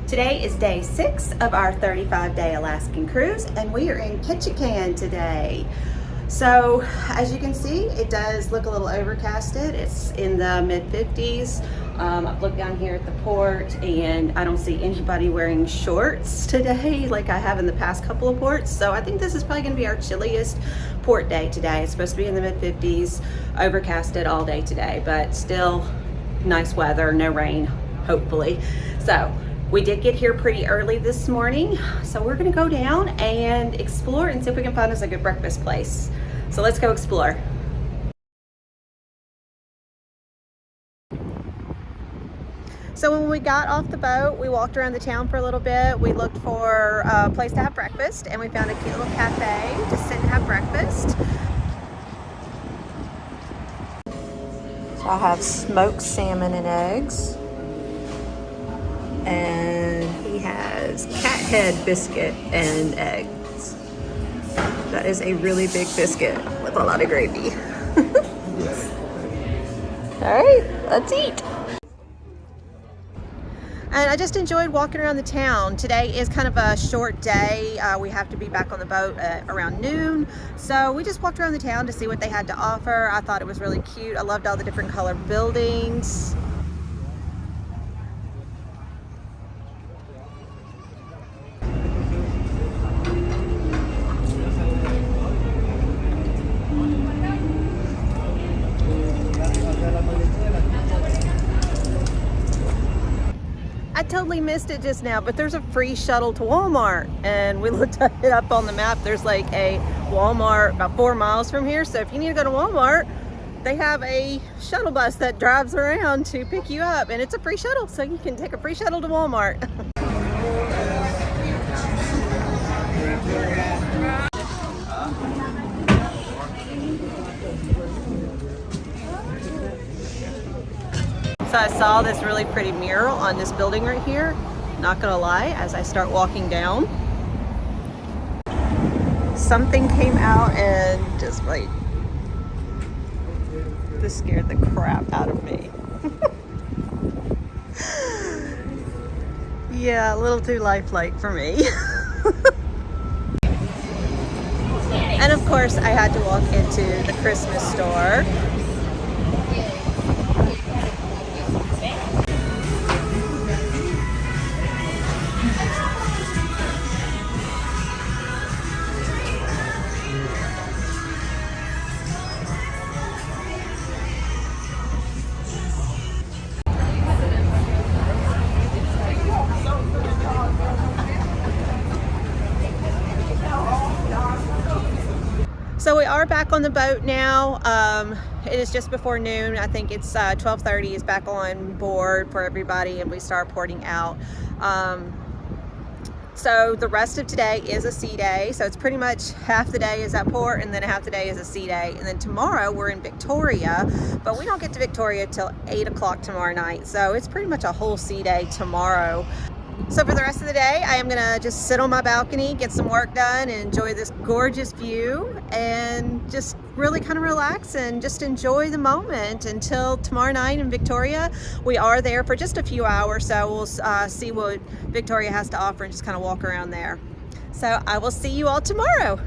Today is day 6 of our 35-day Alaskan cruise, and we are in Ketchikan today. So as you can see, it does look a little overcasted. It's in the mid-50s. I've looked down here at the port and I don't see anybody wearing shorts today like I have in the past couple of ports. So I think this is probably going to be our chilliest port day today. It's supposed to be in the mid-50s, overcasted all day today, but still nice weather, no rain, hopefully. So we did get here pretty early this morning, so we're gonna go down and explore and see if we can find us a good breakfast place. So let's go explore. So when we got off the boat, we walked around the town for a little bit. We looked for a place to have breakfast, and we found a cute little cafe to sit and have breakfast. So I have smoked salmon and eggs. And he has cat head biscuit and eggs. That is a really big biscuit with a lot of gravy. All right, let's eat. And I just enjoyed walking around the town. Today is kind of a short day. We have to be back on the boat around noon. So we just walked around the town to see what they had to offer. I thought it was really cute. I loved all the different colored buildings. I totally missed it just now, but there's a free shuttle to Walmart, and we looked it up on the map. There's like a Walmart about 4 miles from here, so if you need to go to Walmart, they have a shuttle bus that drives around to pick you up, and it's a free shuttle, so you can take a free shuttle to Walmart. So I saw this really pretty mural on this building right here. Not gonna lie, as I start walking down, something came out and just like, this scared the crap out of me. Yeah, a little too lifelike for me. And of course I had to walk into the Christmas store. So we are back on the boat now. It is just before noon. I think it's 12:30 is back on board for everybody, and we start porting out. So the rest of today is a sea day. So it's pretty much half the day is at port, and then half the day is a sea day. And then tomorrow we're in Victoria, but we don't get to Victoria till 8 o'clock tomorrow night. So it's pretty much a whole sea day tomorrow. So for the rest of the day, I am gonna just sit on my balcony, get some work done, and enjoy this gorgeous view, and just really kind of relax and just enjoy the moment until tomorrow night in Victoria. We are there for just a few hours, so we'll see what Victoria has to offer and just kind of walk around there. So I will see you all tomorrow.